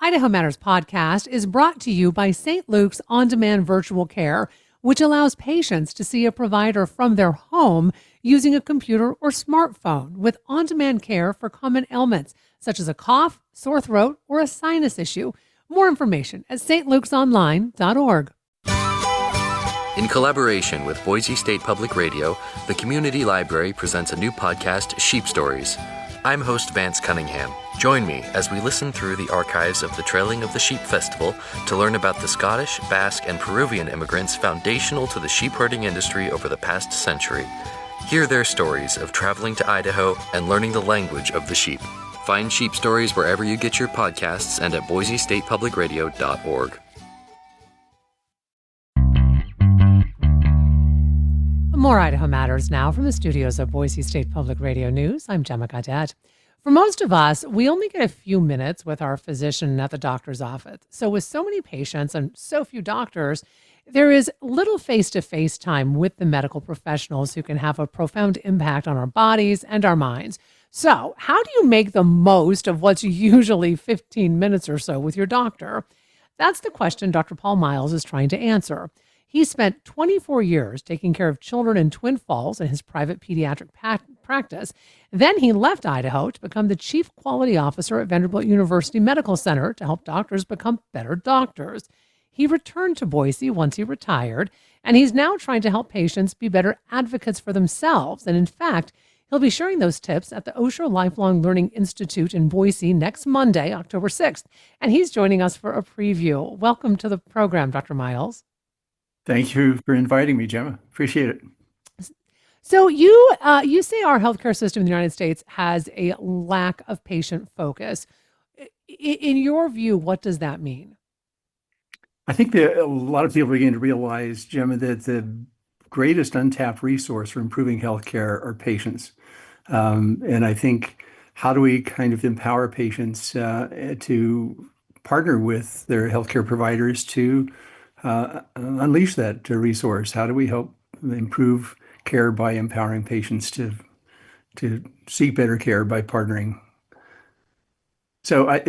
Idaho Matters podcast is brought to you by St. Luke's On-Demand Virtual Care, which allows patients to see a provider from their home using a computer or smartphone with on-demand care for common ailments such as a cough, sore throat, or a sinus issue. More information at stlukesonline.org. In collaboration with Boise State Public Radio, the Community Library presents a new podcast, Sheep Stories. I'm host Vance Cunningham. Join me as we listen through the archives of the Trailing of the Sheep Festival to learn about the Scottish, Basque, and Peruvian immigrants foundational to the sheep herding industry over the past century. Hear their stories of traveling to Idaho and learning the language of the sheep. Find Sheep Stories wherever you get your podcasts and at boisestatepublicradio.org. More Idaho Matters now from the studios of Boise State Public Radio News. I'm Gemma Gaudette. For most of us, we only get a few minutes with our physician at the doctor's office. So with so many patients and so few doctors, there is little face-to-face time with the medical professionals who can have a profound impact on our bodies and our minds. So how do you make the most of what's usually 15 minutes or so with your doctor? That's the question Dr. Paul Miles is trying to answer. He spent 24 years taking care of children in Twin Falls in his private pediatric practice. Then he left Idaho to become the chief quality officer at Vanderbilt University Medical Center to help doctors become better doctors. He returned to Boise once he retired, and he's now trying to help patients be better advocates for themselves. And in fact, he'll be sharing those tips at the Osher Lifelong Learning Institute in Boise next Monday, October 6th. And he's joining us for a preview. Welcome to the program, Dr. Miles. Thank you for inviting me, Gemma. Appreciate it. So you say our healthcare system in the United States has a lack of patient focus. In your view, what does that mean? I think that a lot of people begin to realize, Gemma, that the greatest untapped resource for improving healthcare are patients. And I think, how do we kind of empower patients to partner with their healthcare providers to unleash that resource? How do we help improve care by empowering patients to seek better care by partnering? So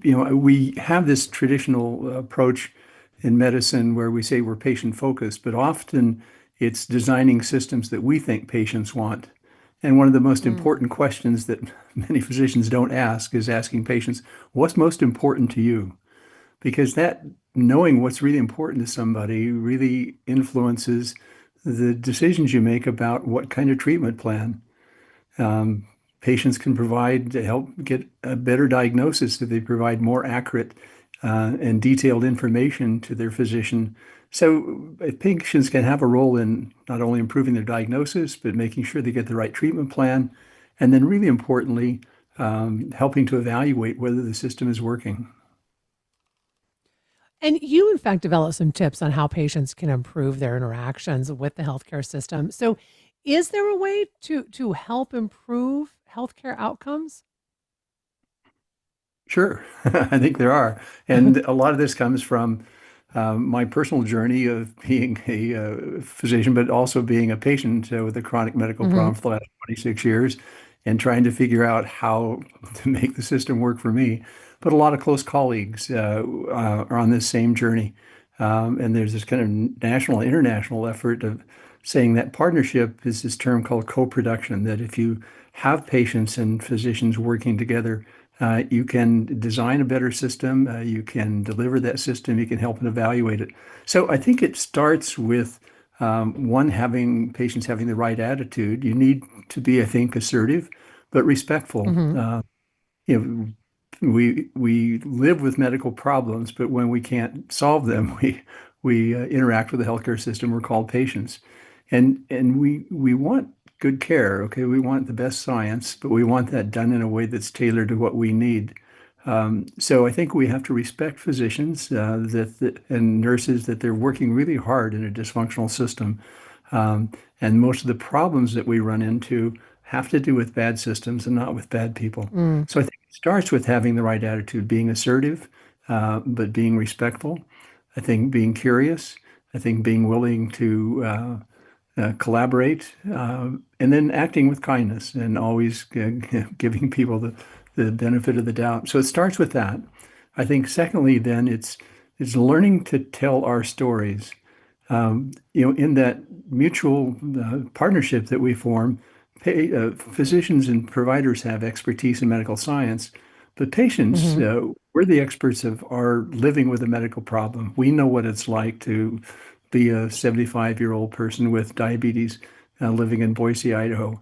we have this traditional approach in medicine where we say we're patient focused, but often it's designing systems that we think patients want. And one of the most important questions that many physicians don't ask is asking patients, what's most important to you? Because that knowing what's really important to somebody really influences the decisions you make about what kind of treatment plan. Patients can provide to help get a better diagnosis if they provide more accurate and detailed information to their physician. So patients can have a role in not only improving their diagnosis, but making sure they get the right treatment plan. And then really importantly, helping to evaluate whether the system is working. And you, in fact, developed some tips on how patients can improve their interactions with the healthcare system. So is there a way to help improve healthcare outcomes? Sure, I think there are. And a lot of this comes from my personal journey of being a physician, but also being a patient with a chronic medical problem for the last 26 years and trying to figure out how to make the system work for me. But a lot of close colleagues are on this same journey. And there's this kind of national, international effort of saying that partnership is this term called co-production, that if you have patients and physicians working together, you can design a better system, you can deliver that system, you can help and evaluate it. So I think it starts with patients having the right attitude. You need to be, I think, assertive, but respectful. We live with medical problems, but when we can't solve them, we interact with the healthcare system. We're called patients, and we want good care. Okay, we want the best science, but we want that done in a way that's tailored to what we need. So I think we have to respect physicians and nurses that they're working really hard in a dysfunctional system, and most of the problems that we run into have to do with bad systems and not with bad people. So I think it starts with having the right attitude, being assertive, but being respectful. I think being curious. I think being willing to collaborate, and then acting with kindness and always giving people the benefit of the doubt. So it starts with that. I think secondly, then it's learning to tell our stories. In that mutual partnership that we form, physicians and providers have expertise in medical science, but patients, Hmm. we're the experts of our living with a medical problem. We know what it's like to be a 75-year-old person with diabetes living in Boise, Idaho.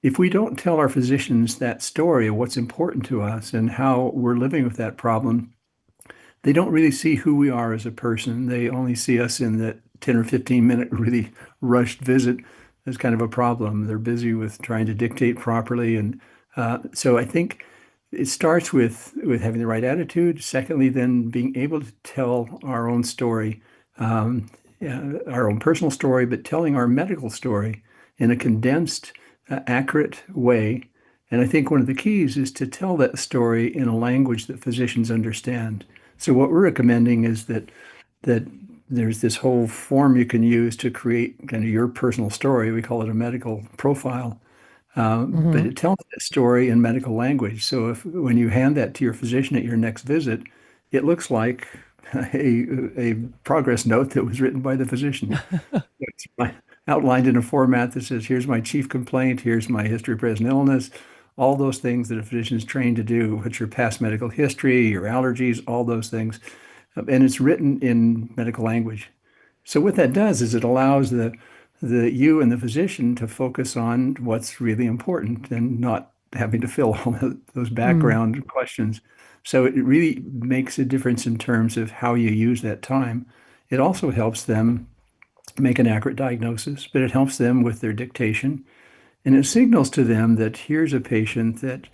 If we don't tell our physicians that story of what's important to us and how we're living with that problem, they don't really see who we are as a person. They only see us in that 10 or 15-minute really rushed visit as kind of a problem. They're busy with trying to dictate properly. And so I think it starts with having the right attitude. Secondly, then being able to tell our own story, um, yeah, our own personal story, but telling our medical story in a condensed, accurate way. And I think one of the keys is to tell that story in a language that physicians understand. So what we're recommending is that there's this whole form you can use to create kind of your personal story. We call it a medical profile, but Hmm. it tells that story in medical language. So if when you hand that to your physician at your next visit, it looks like a progress note that was written by the physician. It's outlined in a format that says, here's my chief complaint, here's my history of present illness, all those things that a physician is trained to do, which your past medical history, your allergies, all those things. And it's written in medical language. So what that does is it allows the you and the physician to focus on what's really important and not having to fill all those Mm. background questions. So it really makes a difference in terms of how you use that time. It also helps them make an accurate diagnosis, but it helps them with their dictation. And it signals to them that here's a patient that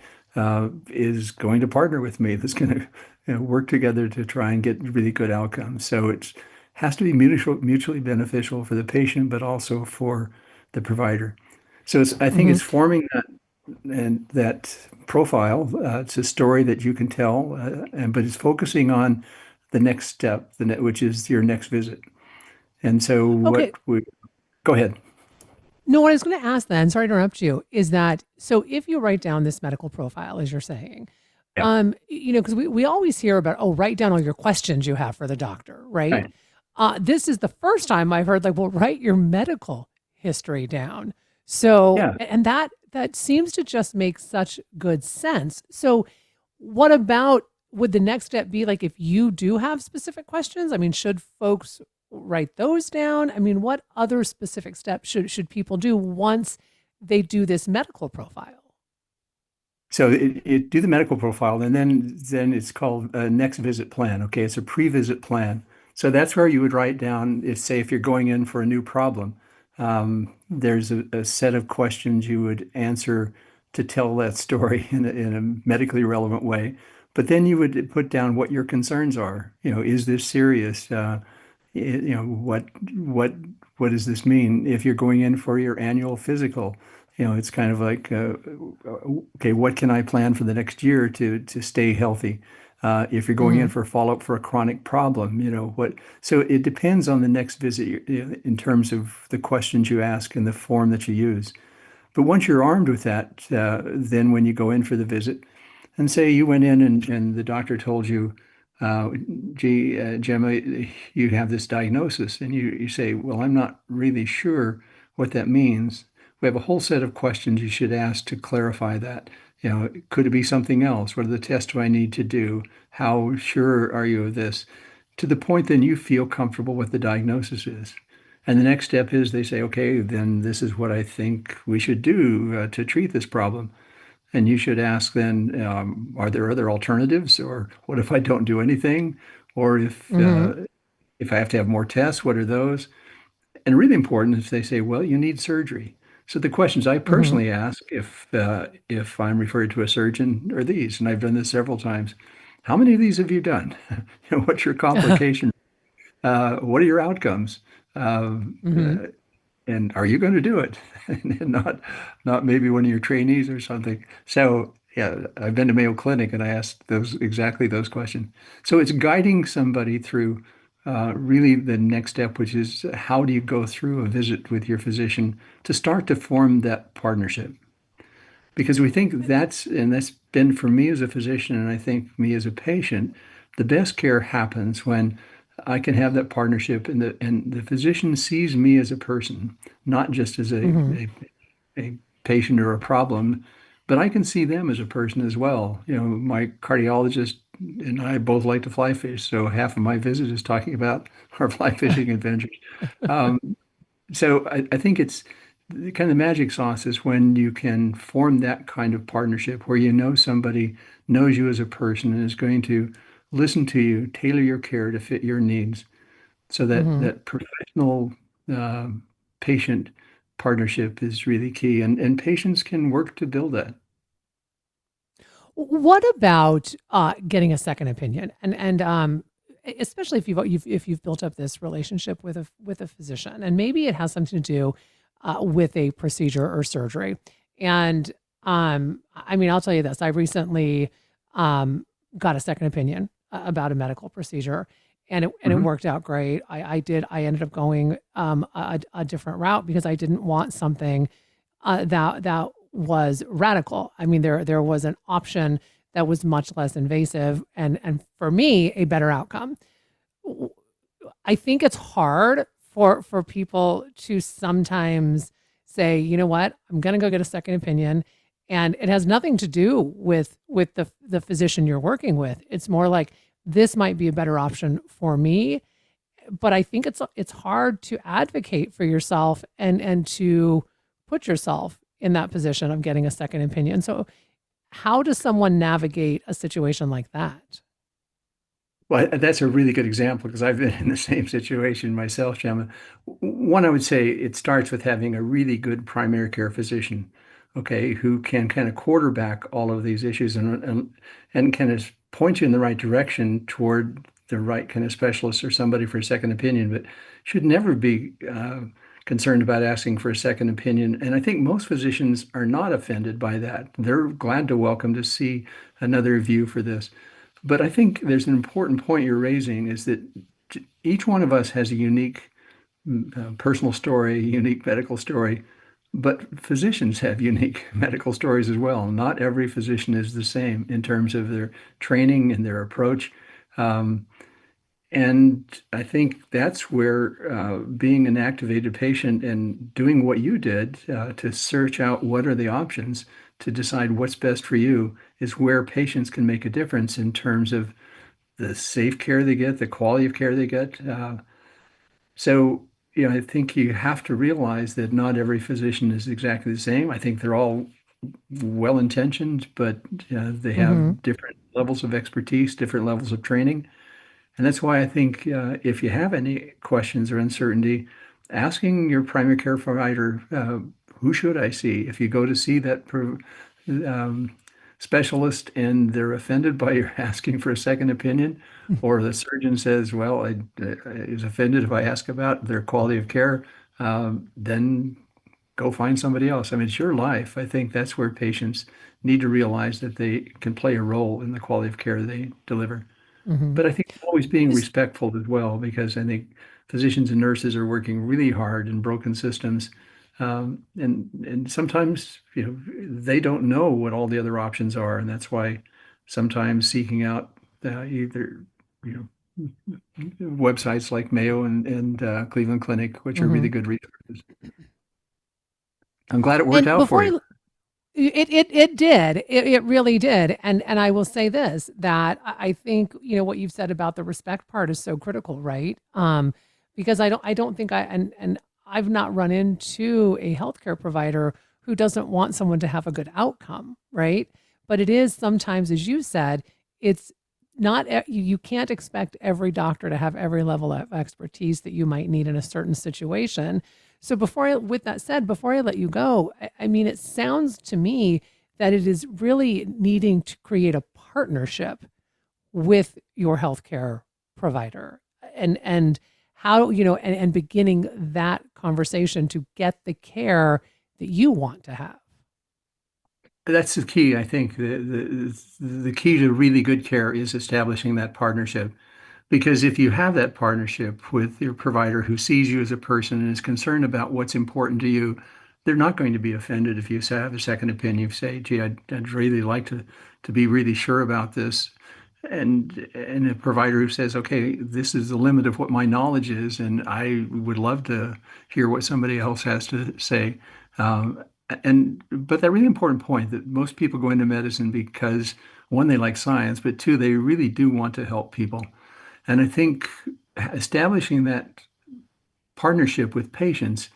is going to partner with me, that's going to work together to try and get really good outcomes. So it has to be mutually beneficial for the patient, but also for the provider. So I think it's Hmm. forming that profile. It's a story that you can tell, but it's focusing on the next step, which is your next visit. And so Okay. go ahead. No, what I was going to ask then, sorry to interrupt you, is that so if you write down this medical profile, as you're saying, Yeah. because we always hear about, oh, write down all your questions you have for the doctor, right? Right. This is the first time I've heard like, well, write your medical history down. So, Yeah. and that seems to just make such good sense. So, what about would the next step be like if you do have specific questions? I mean, should folks write those down? I mean, what other specific steps should people do once they do this medical profile? So it do the medical profile, and then it's called a next visit plan. Okay, it's a pre-visit plan. So that's where you would write down if, say, if you're going in for a new problem, there's a set of questions you would answer to tell that story in a medically relevant way. But then you would put down what your concerns are. Is this serious? What what does this mean if you're going in for your annual physical? It's kind of like, okay, what can I plan for the next year to stay healthy? If you're going in Hmm. for a follow-up for a chronic problem, what? So it depends on the next visit in terms of the questions you ask and the form that you use. But once you're armed with that, then when you go in for the visit, and say you went in and the doctor told you, uh, gee, Gemma, you have this diagnosis, and you say, well, I'm not really sure what that means. We have a whole set of questions you should ask to clarify that. Could it be something else? What are the tests do I need to do? How sure are you of this? To the point then you feel comfortable what the diagnosis is. And the next step is they say, okay, then this is what I think we should do to treat this problem. And you should ask then, are there other alternatives? Or what if I don't do anything? Or Hmm. if I have to have more tests, what are those? And really important is they say, well, you need surgery. So the questions I Hmm. personally ask if I'm referred to a surgeon are these, and I've done this several times. How many of these have you done? What's your complication? What are your outcomes? Hmm. And are you going to do it? And not maybe one of your trainees or something. So yeah, I've been to Mayo Clinic and I asked exactly those questions. So it's guiding somebody through really the next step, which is how do you go through a visit with your physician to start to form that partnership? Because we think that's been for me as a physician, and I think me as a patient, the best care happens when I can have that partnership and the physician sees me as a person, not just as Hmm. a patient or a problem, but I can see them as a person as well. My cardiologist and I both like to fly fish, so half of my visit is talking about our fly fishing adventures. Um, so I think it's the kind of magic sauce is when you can form that kind of partnership where you know somebody knows you as a person and is going to listen to you, tailor your care to fit your needs, so that Hmm. that professional uh, patient partnership is really key, and patients can work to build that. What about getting a second opinion, and especially if you've built up this relationship with a physician, and maybe it has something to do with a procedure or surgery. And I mean, I'll tell you this: I recently um, got a second opinion about a medical procedure, and it Mhm. worked out great. I ended up going a different route because I didn't want something that was radical. I mean, there was an option that was much less invasive and for me a better outcome. I think it's hard for people to sometimes say, you know what, I'm going to go get a second opinion, and it has nothing to do with the physician you're working with. It's more like this might be a better option for me, but I think it's hard to advocate for yourself and to put yourself in that position of getting a second opinion. So how does someone navigate a situation like that? Well, that's a really good example because I've been in the same situation myself, Gemma. One, I would say it starts with having a really good primary care physician, okay, who can kind of quarterback all of these issues and kind of point you in the right direction toward the right kind of specialist or somebody for a second opinion, but should never be concerned about asking for a second opinion. And I think most physicians are not offended by that. They're glad to welcome to see another view for this. But I think there's an important point you're raising is that each one of us has a unique personal story, unique medical story, but physicians have unique medical stories as well. Not every physician is the same in terms of their training and their approach. Um, and I think that's where being an activated patient and doing what you did to search out what are the options to decide what's best for you is where patients can make a difference in terms of the safe care they get, the quality of care they get. I think you have to realize that not every physician is exactly the same. I think they're all well-intentioned, but they Hmm. have different levels of expertise, different levels of training. And that's why I think if you have any questions or uncertainty, asking your primary care provider, who should I see? If you go to see that um, specialist and they're offended by your asking for a second opinion, or the surgeon says, well, I is offended if I ask about their quality of care, then go find somebody else. I mean, it's your life. I think that's where patients need to realize that they can play a role in the quality of care they deliver. Hmm. But I think always being respectful as well, because I think physicians and nurses are working really hard in broken systems. And sometimes, they don't know what all the other options are. And that's why sometimes seeking out either, you websites like Mayo and Cleveland Clinic, which are really Hmm. good resources. I'm glad it worked And out for before you. I it did. It really did. And I will say this, that I think, what you've said about the respect part is so critical, right? Because I don't think and I've not run into a healthcare provider who doesn't want someone to have a good outcome, right? But it is sometimes, as you said, it's not you can't expect every doctor to have every level of expertise that you might need in a certain situation. So with that said, before I let you go, I mean, it sounds to me that it is really needing to create a partnership with your healthcare provider, and how, and beginning that conversation to get the care that you want to have. That's the key. I think the key to really good care is establishing that partnership. Because if you have that partnership with your provider who sees you as a person and is concerned about what's important to you, they're not going to be offended if you have a second opinion. You say, gee, I'd really like to be really sure about this. and a provider who says, okay, this is the limit of what my knowledge is, and I would love to hear what somebody else has to say. Um, but that really important point that most people go into medicine because one, they like science, but two, they really do want to help people. And I think establishing that partnership with patients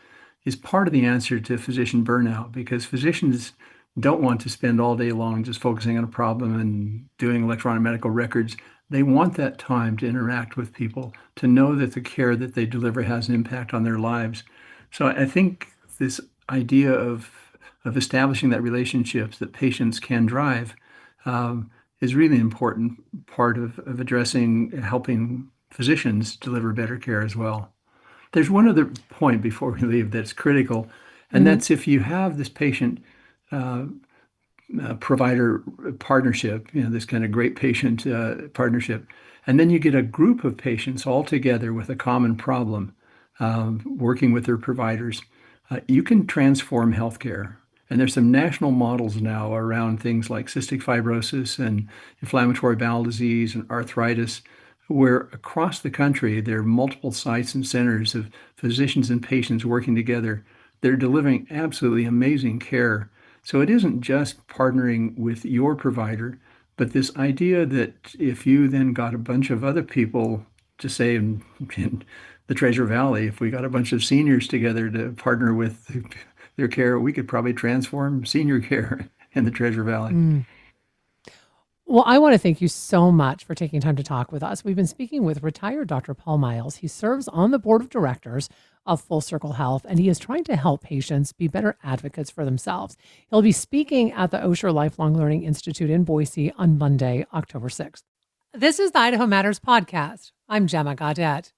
is part of the answer to physician burnout because physicians don't want to spend all day long just focusing on a problem and doing electronic medical records. They want that time to interact with people, to know that the care that they deliver has an impact on their lives. So I think this idea of establishing that relationships that patients can drive is really an important part of addressing helping physicians deliver better care as well. There's one other point before we leave that's critical, and Hmm. that's if you have this patient uh, provider partnership, this kind of great patient partnership, and then you get a group of patients all together with a common problem, working with their providers, you can transform healthcare. And there's some national models now around things like cystic fibrosis and inflammatory bowel disease and arthritis, where across the country there are multiple sites and centers of physicians and patients working together. They're delivering absolutely amazing care. So it isn't just partnering with your provider, but this idea that if you then got a bunch of other people to say in the Treasure Valley, if we got a bunch of seniors together to partner with their care, we could probably transform senior care in the Treasure Valley. Well, I want to thank you so much for taking time to talk with us. We've been speaking with retired Dr. Paul Miles. He serves on the board of directors of Full Circle Health, and he is trying to help patients be better advocates for themselves. He'll be speaking at the Osher Lifelong Learning Institute in Boise on Monday, October 6th. This is the Idaho Matters podcast. I'm Gemma Gaudet.